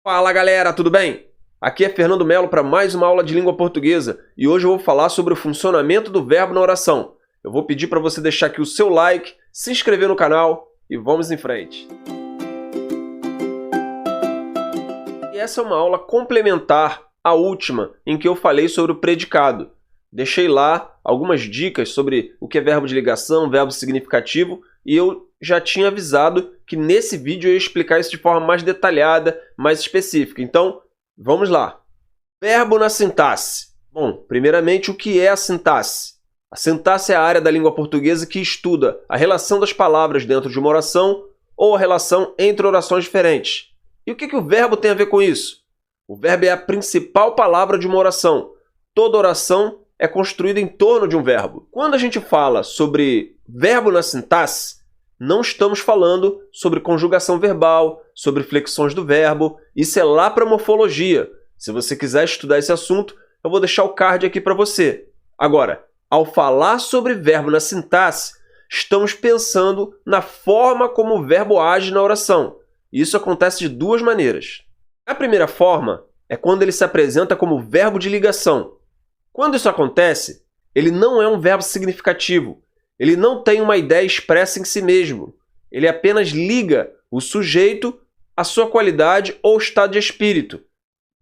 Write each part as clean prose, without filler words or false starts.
Fala galera, tudo bem? Aqui é Fernando Melo para mais uma aula de língua portuguesa e hoje eu vou falar sobre o funcionamento do verbo na oração. Eu vou pedir para você deixar aqui o seu like, se inscrever no canal e vamos em frente. E essa é uma aula complementar à última em que eu falei sobre o predicado. Deixei lá algumas dicas sobre o que é verbo de ligação, verbo significativo e eu já tinha avisado que nesse vídeo eu ia explicar isso de forma mais detalhada, mais específica. Então, vamos lá. Verbo na sintaxe. Bom, primeiramente, o que é a sintaxe? A sintaxe é a área da língua portuguesa que estuda a relação das palavras dentro de uma oração ou a relação entre orações diferentes. E o que o verbo tem a ver com isso? O verbo é a principal palavra de uma oração. Toda oração é construída em torno de um verbo. Quando a gente fala sobre verbo na sintaxe, não estamos falando sobre conjugação verbal, sobre flexões do verbo. Isso é lá para morfologia. Se você quiser estudar esse assunto, eu vou deixar o card aqui para você. Agora, ao falar sobre verbo na sintaxe, estamos pensando na forma como o verbo age na oração. Isso acontece de duas maneiras. A primeira forma é quando ele se apresenta como verbo de ligação. Quando isso acontece, ele não é um verbo significativo. Ele não tem uma ideia expressa em si mesmo. Ele apenas liga o sujeito à sua qualidade ou estado de espírito.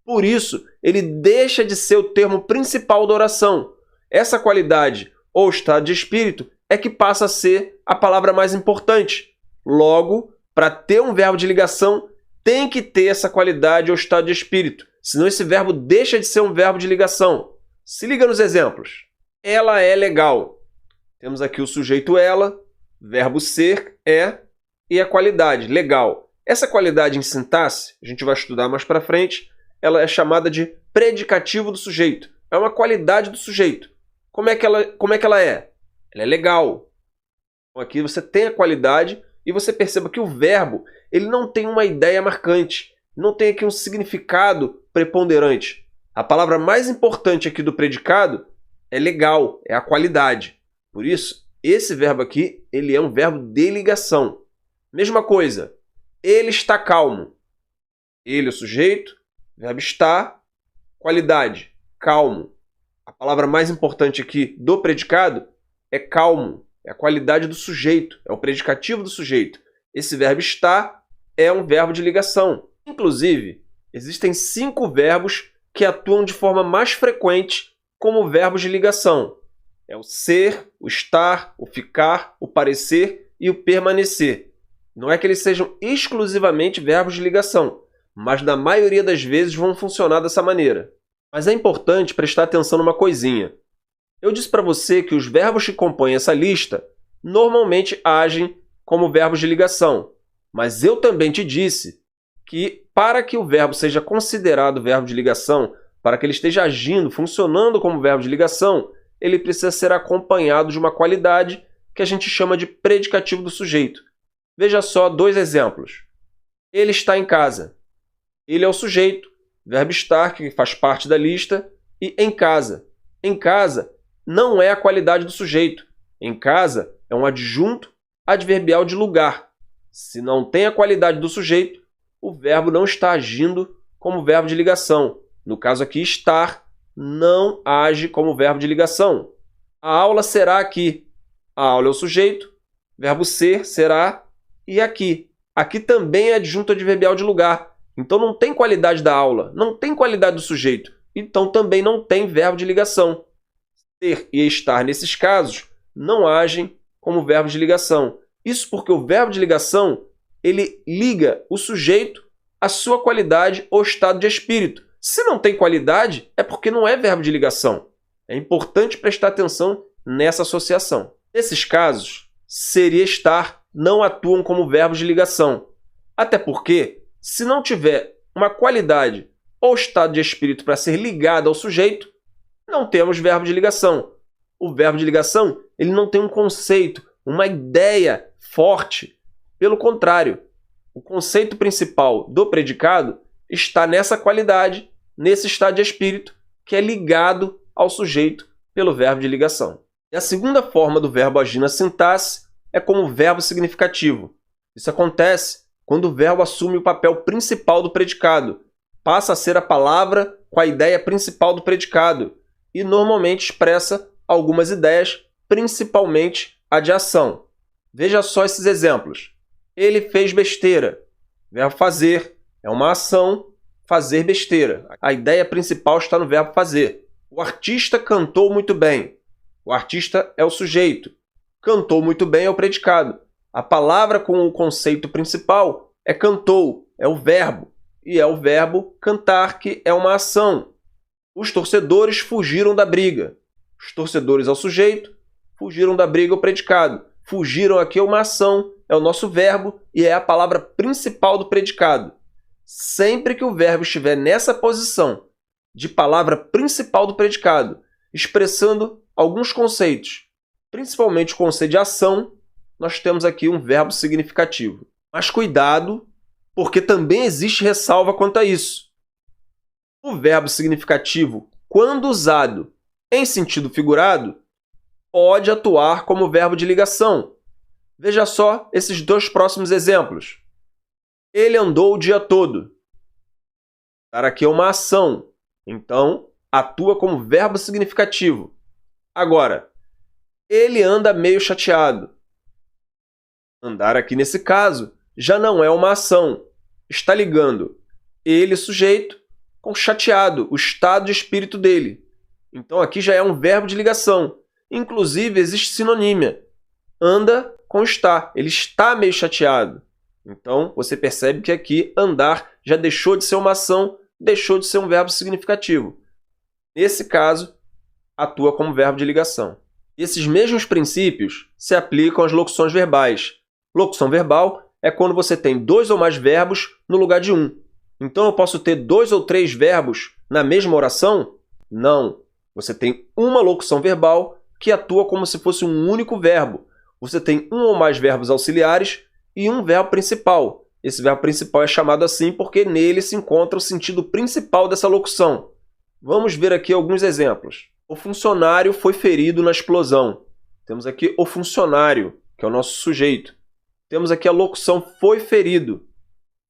Por isso, ele deixa de ser o termo principal da oração. Essa qualidade ou estado de espírito é que passa a ser a palavra mais importante. Logo, para ter um verbo de ligação, tem que ter essa qualidade ou estado de espírito. Senão esse verbo deixa de ser um verbo de ligação. Se liga nos exemplos. Ela é legal. Temos aqui o sujeito ela, verbo ser, é, e a qualidade, legal. Essa qualidade em sintaxe, a gente vai estudar mais para frente, ela é chamada de predicativo do sujeito. É uma qualidade do sujeito. Como é que ela é? Ela é legal. Então aqui você tem a qualidade e você perceba que o verbo ele não tem uma ideia marcante, não tem aqui um significado preponderante. A palavra mais importante aqui do predicado é legal, é a qualidade. Por isso, esse verbo aqui, ele é um verbo de ligação. Mesma coisa, ele está calmo. Ele é o sujeito, verbo está, qualidade, calmo. A palavra mais importante aqui do predicado é calmo, é a qualidade do sujeito, é o predicativo do sujeito. Esse verbo está é um verbo de ligação. Inclusive, existem 5 verbos que atuam de forma mais frequente como verbos de ligação. É o ser, o estar, o ficar, o parecer e o permanecer. Não é que eles sejam exclusivamente verbos de ligação, mas na maioria das vezes vão funcionar dessa maneira. Mas é importante prestar atenção numa coisinha. Eu disse para você que os verbos que compõem essa lista normalmente agem como verbos de ligação. Mas eu também te disse que para que o verbo seja considerado verbo de ligação, para que ele esteja agindo, funcionando como verbo de ligação, ele precisa ser acompanhado de uma qualidade que a gente chama de predicativo do sujeito. Veja só 2 exemplos. Ele está em casa. Ele é o sujeito, verbo estar, que faz parte da lista, e em casa. Em casa não é a qualidade do sujeito. Em casa é um adjunto adverbial de lugar. Se não tem a qualidade do sujeito, o verbo não está agindo como verbo de ligação. No caso aqui, estar não age como verbo de ligação. A aula será aqui. A aula é o sujeito, verbo ser será e aqui. Aqui também é adjunto adverbial de lugar. Então não tem qualidade da aula, não tem qualidade do sujeito. Então também não tem verbo de ligação. Ser e estar, nesses casos, não agem como verbo de ligação. Isso porque o verbo de ligação ele liga o sujeito à sua qualidade ou estado de espírito. Se não tem qualidade, é porque não é verbo de ligação. É importante prestar atenção nessa associação. Nesses casos, ser e estar não atuam como verbos de ligação. Até porque, se não tiver uma qualidade ou estado de espírito para ser ligado ao sujeito, não temos verbo de ligação. O verbo de ligação ele não tem um conceito, uma ideia forte. Pelo contrário, o conceito principal do predicado está nessa qualidade, nesse estado de espírito, que é ligado ao sujeito pelo verbo de ligação. E a segunda forma do verbo agir na sintaxe é como verbo significativo. Isso acontece quando o verbo assume o papel principal do predicado. passa a ser a palavra com a ideia principal do predicado e normalmente expressa algumas ideias, principalmente a de ação. Veja só esses exemplos. Ele fez besteira. Verbo fazer é uma ação, fazer besteira. A ideia principal está no verbo fazer. O artista cantou muito bem. O artista é o sujeito. Cantou muito bem é o predicado. A palavra com o conceito principal é cantou, é o verbo. E é o verbo cantar, que é uma ação. Os torcedores fugiram da briga. Os torcedores é o sujeito, fugiram da briga é o predicado. Fugiram aqui é uma ação, é o nosso verbo e é a palavra principal do predicado. Sempre que o verbo estiver nessa posição de palavra principal do predicado, expressando alguns conceitos, principalmente o conceito de ação, nós temos aqui um verbo significativo. Mas cuidado, porque também existe ressalva quanto a isso. O verbo significativo, quando usado em sentido figurado, pode atuar como verbo de ligação. Veja só esses dois próximos exemplos. Ele andou o dia todo. Dar aqui é uma ação, então atua como verbo significativo. Agora, ele anda meio chateado. Andar aqui nesse caso já não é uma ação. Está ligando ele, sujeito, com chateado, o estado de espírito dele. Então aqui já é um verbo de ligação. Inclusive existe sinonímia. Anda com está. Ele está meio chateado. Então você percebe que aqui andar já deixou de ser uma ação, deixou de ser um verbo significativo. Nesse caso, atua como verbo de ligação. Esses mesmos princípios se aplicam às locuções verbais. Locução verbal é quando você tem dois ou mais verbos no lugar de um. Então, eu posso ter 2 ou 3 verbos na mesma oração? Não. Você tem uma locução verbal que atua como se fosse um único verbo. Você tem um ou mais verbos auxiliares e um verbo principal. Esse verbo principal é chamado assim porque nele se encontra o sentido principal dessa locução. Vamos ver aqui alguns exemplos. O funcionário foi ferido na explosão. Temos aqui o funcionário, que é o nosso sujeito. Temos aqui a locução foi ferido.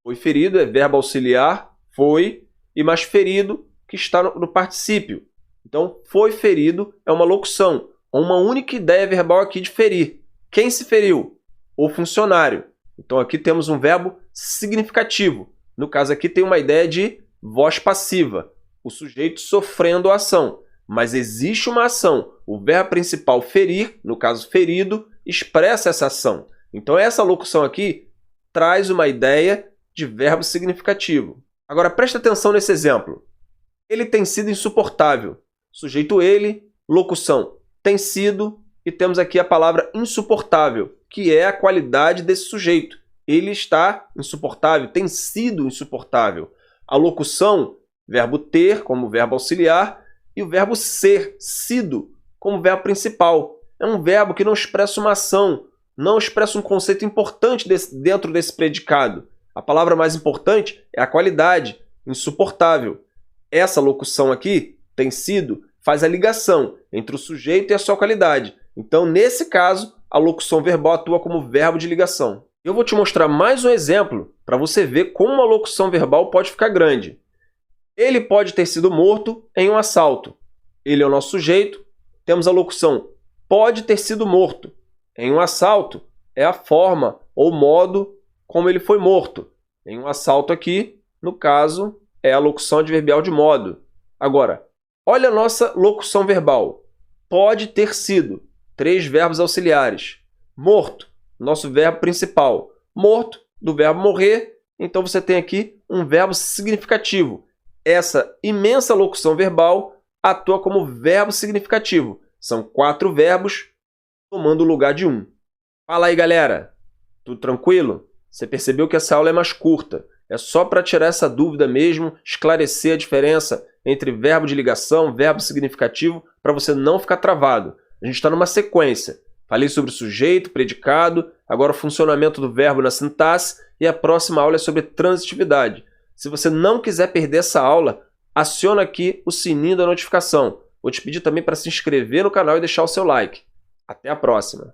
Foi ferido é verbo auxiliar, foi, e mais ferido, que está no particípio. Então, foi ferido é uma locução, uma única ideia verbal aqui de ferir. Quem se feriu? O funcionário. Então, aqui temos um verbo significativo. No caso aqui tem uma ideia de voz passiva, o sujeito sofrendo a ação. Mas existe uma ação. O verbo principal ferir, no caso ferido, expressa essa ação. Então, essa locução aqui traz uma ideia de verbo significativo. Agora, preste atenção nesse exemplo. Ele tem sido insuportável. Sujeito ele, locução tem sido, e temos aqui a palavra insuportável, que é a qualidade desse sujeito. Ele está insuportável, tem sido insuportável. A locução, verbo ter como verbo auxiliar, e o verbo ser, sido, como verbo principal. É um verbo que não expressa uma ação, não expressa um conceito importante dentro desse predicado. A palavra mais importante é a qualidade, insuportável. Essa locução aqui, tem sido, faz a ligação entre o sujeito e a sua qualidade. Então, nesse caso, a locução verbal atua como verbo de ligação. Eu vou te mostrar mais um exemplo para você ver como uma locução verbal pode ficar grande. Ele pode ter sido morto em um assalto. Ele é o nosso sujeito. Temos a locução pode ter sido morto. Em um assalto é a forma ou modo como ele foi morto. Em um assalto aqui, no caso, é a locução adverbial de modo. Agora, olha a nossa locução verbal. Pode ter sido. 3 verbos auxiliares. Morto, nosso verbo principal. Morto, do verbo morrer. Então, você tem aqui um verbo significativo. Essa imensa locução verbal atua como verbo significativo. São 4 verbos tomando o lugar de um. Fala aí, galera. Tudo tranquilo? Você percebeu que essa aula é mais curta. É só para tirar essa dúvida mesmo, esclarecer a diferença entre verbo de ligação, verbo significativo, para você não ficar travado. A gente está numa sequência. Falei sobre sujeito, predicado, agora o funcionamento do verbo na sintaxe e a próxima aula é sobre transitividade. Se você não quiser perder essa aula, aciona aqui o sininho da notificação. Vou te pedir também para se inscrever no canal e deixar o seu like. Até a próxima!